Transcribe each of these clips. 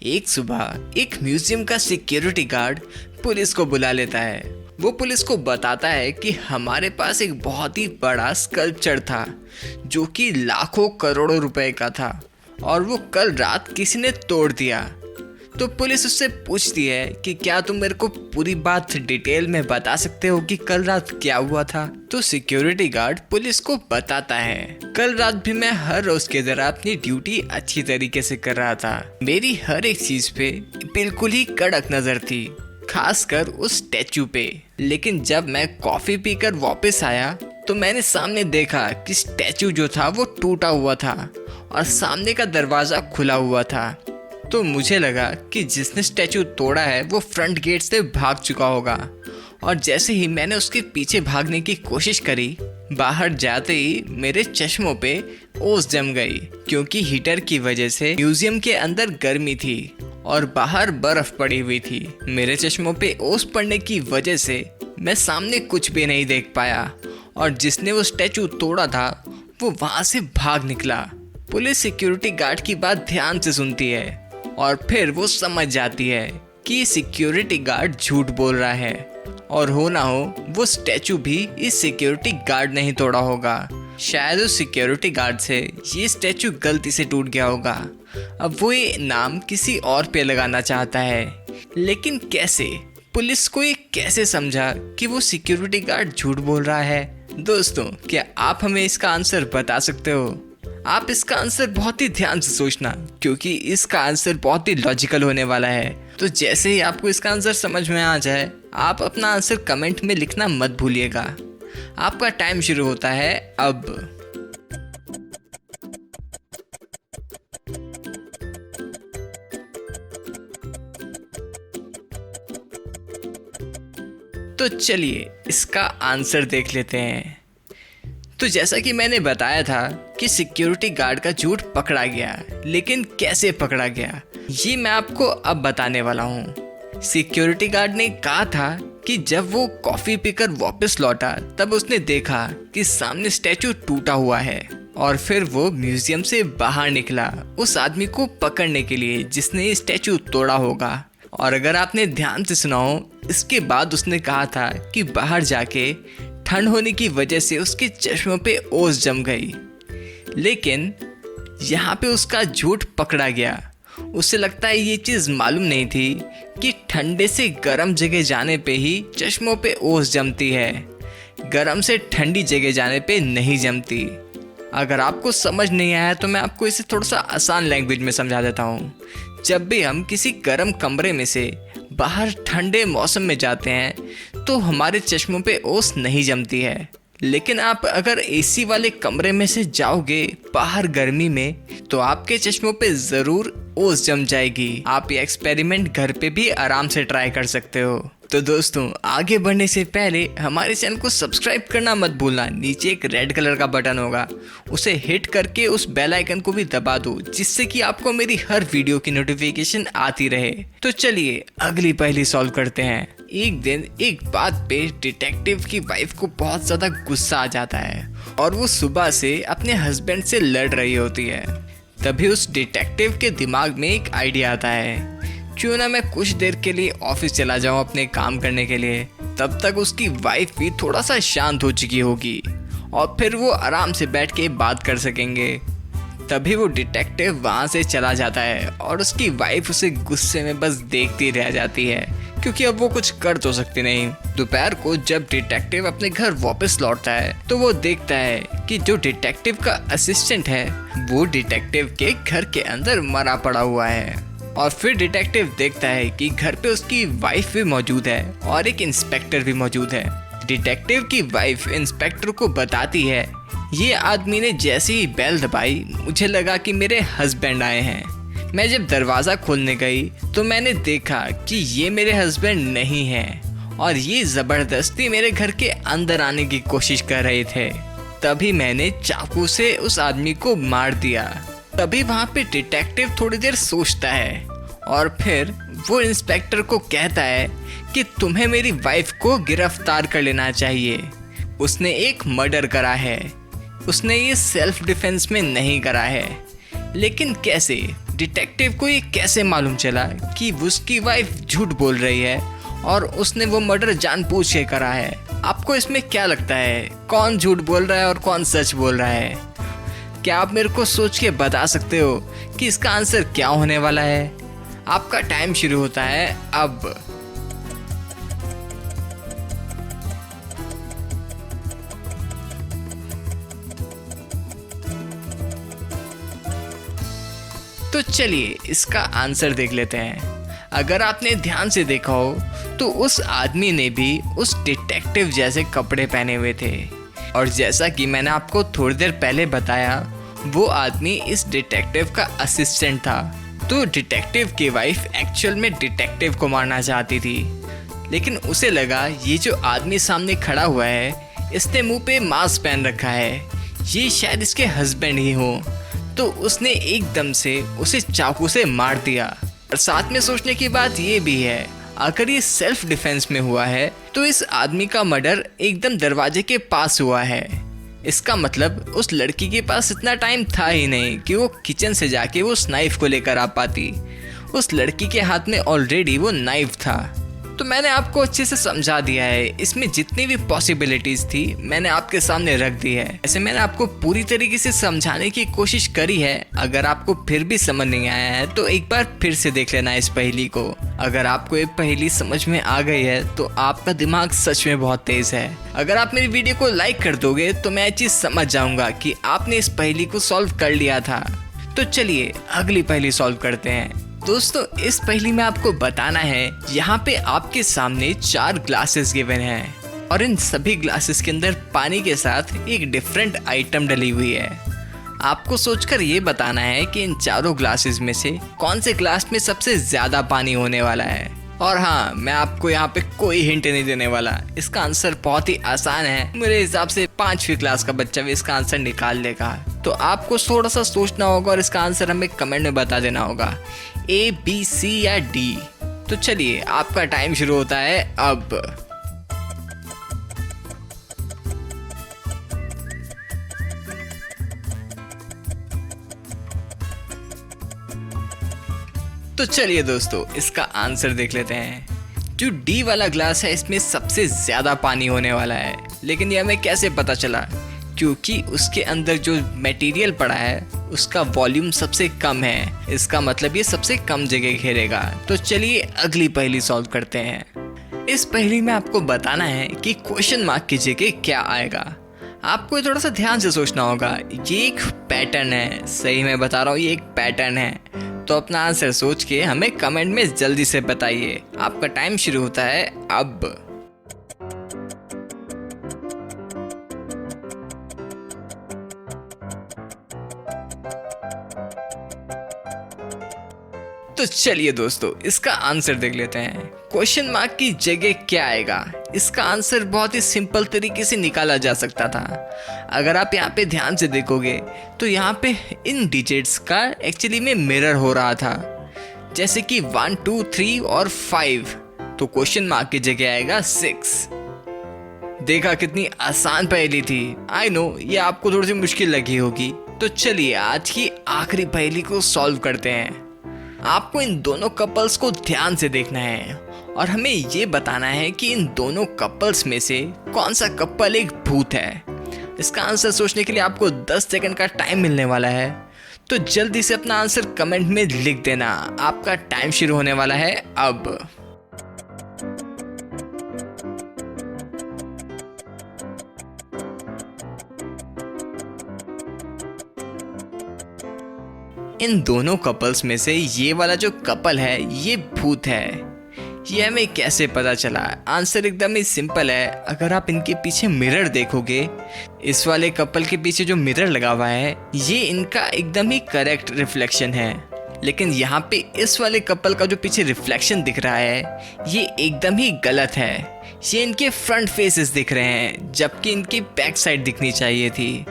एक सुबह एक म्यूजियम का सिक्योरिटी गार्ड पुलिस को बुला लेता है। वो पुलिस को बताता है कि हमारे पास एक बहुत ही बड़ा स्कल्पचर था जो कि लाखों करोड़ों रुपए का था और वो कल रात किसी ने तोड़ दिया। तो पुलिस उससे पूछती है कि क्या तुम मेरे को पूरी बात डिटेल में बता सकते हो कि कल रात क्या हुआ था। तो सिक्योरिटी गार्ड पुलिस को बताता है, कल रात भी मैं हर रोज की तरह अपनी ड्यूटी अच्छी तरीके से कर रहा था। मेरी हर एक चीज पे बिल्कुल ही कड़क नजर थी, खासकर उस स्टैचू पे। लेकिन जब मैं कॉफी पीकर वापस आया तो मैंने सामने देखा कि स्टैचू जो था वो टूटा हुआ था और सामने का दरवाजा खुला हुआ था। तो मुझे लगा कि जिसने स्टैचू तोड़ा है वो फ्रंट गेट से भाग चुका होगा। और जैसे ही मैंने उसके पीछे भागने की कोशिश करी, बाहर जाते ही मेरे चश्मों पे ओस जम गई, क्योंकि हीटर की वजह से म्यूजियम के अंदर गर्मी थी और बाहर बर्फ पड़ी हुई थी। मेरे चश्मों पे ओस पड़ने की वजह से मैं सामने कुछ भी नहीं देख पाया और जिसने वो स्टैचू तोड़ा था वो वहां से भाग निकला। पुलिस सिक्योरिटी गार्ड की बात ध्यान से सुनती है और फिर वो समझ जाती है कि सिक्योरिटी गार्ड झूठ बोल रहा है और हो ना हो वो स्टैचू भी इस सिक्योरिटी गार्ड ने ही तोड़ा होगा। शायद उस सिक्योरिटी गार्ड से ये स्टैचू गलती से टूट गया होगा। अब वो ये नाम किसी और पे लगाना चाहता है, लेकिन कैसे? पुलिस को ये कैसे समझा कि वो सिक्योरिटी गार्ड झूठ बोल रहा है? दोस्तों, क्या आप हमें इसका आंसर बता सकते हो? आप इसका आंसर बहुत ही ध्यान से सोचना, क्योंकि इसका आंसर बहुत ही लॉजिकल होने वाला है। तो जैसे ही आपको इसका आंसर समझ में आ जाए, आप अपना आंसर कमेंट में लिखना मत भूलिएगा। आपका टाइम शुरू होता है अब। तो चलिए इसका आंसर देख लेते हैं। तो जैसा कि मैंने बताया था कि सिक्योरिटी गार्ड का झूठ पकड़ा गया, लेकिन कैसे पकड़ा गया ये मैं आपको अब बताने वाला हूँ। सिक्योरिटी गार्ड ने कहा था कि जब वो कॉफी पीकर वापस लौटा तब उसने देखा कि सामने स्टैचू टूटा हुआ है और फिर वो म्यूजियम से बाहर निकला उस आदमी को पकड़ने के लिए जिसने ये स्टैचू तोड़ा होगा। और अगर आपने ध्यान से सुना हो, इसके बाद उसने कहा था कि बाहर जाके ठंड होने की वजह से उसके चश्मों पे ओस जम गई। लेकिन यहाँ पे उसका झूठ पकड़ा गया। उसे लगता है ये चीज़ मालूम नहीं थी कि ठंडे से गर्म जगह जाने पे ही चश्मों पे ओस जमती है, गर्म से ठंडी जगह जाने पे नहीं जमती। अगर आपको समझ नहीं आया तो मैं आपको इसे थोड़ा सा आसान लैंग्वेज में समझा देता हूँ। जब भी हम किसी गर्म कमरे में से बाहर ठंडे मौसम में जाते हैं तो हमारे चश्मों पे ओस नहीं जमती है, लेकिन आप अगर एसी वाले कमरे में से जाओगे बाहर गर्मी में तो आपके चश्मों पे ज़रूर ओस जम जाएगी। आप ये एक्सपेरिमेंट घर पे भी आराम से ट्राई कर सकते हो। तो दोस्तों, आगे बढ़ने से पहले हमारे चैनल को सब्सक्राइब करना मत भूलना। नीचे एक रेड कलर का बटन होगा, उसे हिट करके उस बेल आइकन को भी दबा दो, जिससे कि आपको मेरी हर वीडियो की नोटिफिकेशन आती रहे। तो चलिए अगली पहेली सॉल्व करते हैं। एक दिन एक बात पे डिटेक्टिव की वाइफ को बहुत ज़्यादा गुस्सा आ जाता है और वो सुबह से अपने हस्बैंड से लड़ रही होती है। तभी उस डिटेक्टिव के दिमाग में एक आइडिया आता है, क्यों ना मैं कुछ देर के लिए ऑफिस चला जाऊं अपने काम करने के लिए। तब तक उसकी वाइफ भी थोड़ा सा शांत हो चुकी होगी और फिर वो आराम से बैठ के बात कर सकेंगे। तभी वो डिटेक्टिव वहां से चला जाता है और उसकी वाइफ उसे गुस्से में बस देखती रह जाती है, क्योंकि अब वो कुछ कर तो सकती नहीं। दोपहर को जब डिटेक्टिव अपने घर वापस लौटता है तो वो देखता है कि जो डिटेक्टिव का असिस्टेंट है वो डिटेक्टिव के घर के अंदर मरा पड़ा हुआ है। और फिर डिटेक्टिव देखता है कि घर पे उसकी वाइफ भी मौजूद है और एक इंस्पेक्टर भी मौजूद है। डिटेक्टिव की वाइफ इंस्पेक्टर को बताती है, ये आदमी ने जैसे ही बेल दबाई मुझे लगा कि मेरे हस्बैंड आए हैं। मैं जब दरवाज़ा खोलने गई तो मैंने देखा कि ये मेरे हस्बैंड नहीं हैं और ये ज़बरदस्ती मेरे घर के अंदर आने की कोशिश कर रहे थे। तभी मैंने चाकू से उस आदमी को मार दिया। तभी वहाँ पे डिटेक्टिव थोड़ी देर सोचता है और फिर वो इंस्पेक्टर को कहता है कि तुम्हें मेरी वाइफ को गिरफ्तार कर लेना चाहिए। उसने एक मर्डर करा है, उसने ये सेल्फ डिफेंस में नहीं करा है। लेकिन कैसे? डिटेक्टिव को ये कैसे मालूम चला कि उसकी वाइफ झूठ बोल रही है और उसने वो मर्डर जानबूझ के करा है? आपको इसमें क्या लगता है, कौन झूठ बोल रहा है और कौन सच बोल रहा है? क्या आप मेरे को सोच के बता सकते हो कि इसका आंसर क्या होने वाला है? आपका टाइम शुरू होता है अब। तो चलिए इसका आंसर देख लेते हैं। अगर आपने ध्यान से देखा हो तो उस आदमी ने भी उस डिटेक्टिव जैसे कपड़े पहने हुए थे, और जैसा कि मैंने आपको थोड़ी देर पहले बताया, वो आदमी इस डिटेक्टिव का असिस्टेंट था। तो डिटेक्टिव की वाइफ एक्चुअल में डिटेक्टिव को मारना चाहती थी, लेकिन उसे लगा ये जो आदमी सामने खड़ा हुआ है, इसने मुंह पे मास्क पहन रखा है, ये शायद इसके हस्बैंड ही हो। तो उसने एकदम से उसे चाकू से मार दिया। और साथ में सोचने की बात ये भी है, अगर ये सेल्फ डिफेंस में हुआ है तो इस आदमी का मर्डर एकदम दरवाजे के पास हुआ है। इसका मतलब उस लड़की के पास इतना टाइम था ही नहीं कि वो किचन से जाके वो उस नाइफ को लेकर आ पाती। उस लड़की के हाथ में ऑलरेडी वो नाइफ था। तो मैंने आपको अच्छे से समझा दिया है, इसमें जितनी भी पॉसिबिलिटीज थी मैंने आपके सामने रख दी है। ऐसे मैंने आपको पूरी तरीके से समझाने की कोशिश करी है। अगर आपको फिर भी समझ नहीं आया है तो एक बार फिर से देख लेना इस पहेली को। अगर आपको ये पहेली समझ में आ गई है तो आपका दिमाग सच में बहुत तेज है। अगर आप मेरी वीडियो को लाइक कर दोगे तो मैं ये चीज समझ जाऊंगा कि आपने इस पहेली को सॉल्व कर लिया था। तो चलिए अगली पहेली सॉल्व करते हैं। दोस्तों, इस पहेली में आपको बताना है, यहाँ पे आपके सामने 4 ग्लासेस गिवन हैं और इन सभी ग्लासेस के अंदर पानी के साथ एक डिफरेंट आइटम डली हुई है। आपको सोचकर ये बताना है कि इन चारों ग्लासेस में से कौन से ग्लास में सबसे ज्यादा पानी होने वाला है। और हाँ, मैं आपको यहाँ पे कोई हिंट नहीं देने वाला, इसका आंसर बहुत ही आसान है। मेरे हिसाब से 5वीं क्लास का बच्चा भी इसका आंसर निकाल लेगा। तो आपको थोड़ा सा सोचना होगा और इसका आंसर हमें कमेंट में बता देना होगा, A, B, C या D। तो चलिए आपका टाइम शुरू होता है अब। तो चलिए दोस्तों इसका आंसर देख लेते हैं। जो डी वाला ग्लास है इसमें सबसे ज्यादा पानी होने वाला है, लेकिन ये हमें कैसे पता चला? क्योंकि उसके अंदर जो मटेरियल पड़ा है उसका वॉल्यूम सबसे कम है। इसका मतलब ये सबसे कम जगह घेरेगा। तो चलिए अगली पहेली सॉल्व करते हैं। इस पहेली में आपको बताना है कि क्वेश्चन मार्क की जगह क्या आएगा। आपको थोड़ा सा ध्यान से सोचना होगा। ये एक पैटर्न है, सही मैं बता रहा हूँ, ये एक पैटर्न है। तो अपना आंसर सोच के हमें कमेंट में जल्दी से बताइए। आपका टाइम शुरू होता है अब। तो चलिए दोस्तों इसका आंसर देख लेते हैं। क्वेश्चन मार्क की जगह क्या आएगा? इसका आंसर बहुत ही सिंपल तरीके से निकाला जा सकता था। अगर आप यहाँ पे ध्यान से देखोगे तो यहाँ पे इन डिजिट्स का एक्चुअली में मिरर हो रहा था, जैसे कि 1, 2, 3 और 5। तो क्वेश्चन मार्क की जगह आएगा 6। देखा कितनी आसान पहेली थी। आई नो ये आपको थोड़ी सी मुश्किल लगी होगी। तो चलिए आज की आखिरी पहेली को सॉल्व करते हैं। आपको इन दोनों कपल्स को ध्यान से देखना है और हमें ये बताना है कि इन दोनों कपल्स में से कौन सा कपल एक भूत है। इसका आंसर सोचने के लिए आपको 10 सेकंड का टाइम मिलने वाला है। तो जल्दी से अपना आंसर कमेंट में लिख देना। आपका टाइम शुरू होने वाला है अब। इन दोनों कपल्स में से ये वाला जो कपल है ये भूत है। ये हमें कैसे पता चला? आंसर एकदम ही सिंपल है। अगर आप इनके पीछे मिरर देखोगे, इस वाले कपल के पीछे जो मिरर लगा हुआ है ये इनका एकदम ही करेक्ट रिफ्लेक्शन है। लेकिन यहाँ पे इस वाले कपल का जो पीछे रिफ्लेक्शन दिख रहा है ये एकदम ही गलत है। ये इनके फ्रंट फेसेस दिख रहे हैं, जबकि इनकी बैक साइड दिखनी चाहिए थी।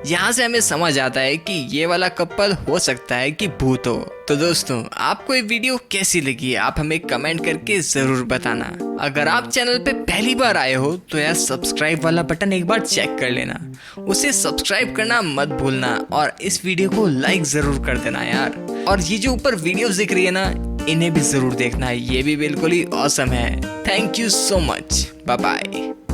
यहाँ से हमें समझ आता है कि ये वाला कपल हो सकता है कि भूत हो। तो दोस्तों आपको ये वीडियो कैसी लगी आप हमें कमेंट करके जरूर बताना। अगर आप चैनल पे पहली बार आए हो तो यार सब्सक्राइब वाला बटन एक बार चेक कर लेना, उसे सब्सक्राइब करना मत भूलना और इस वीडियो को लाइक जरूर कर देना यार। और ये जो ऊपर वीडियोस दिख रही है ना, इन्हें भी ज़रूर देखना है, ये भी बिल्कुल ही ऑसम है। Thank you so much, bye bye.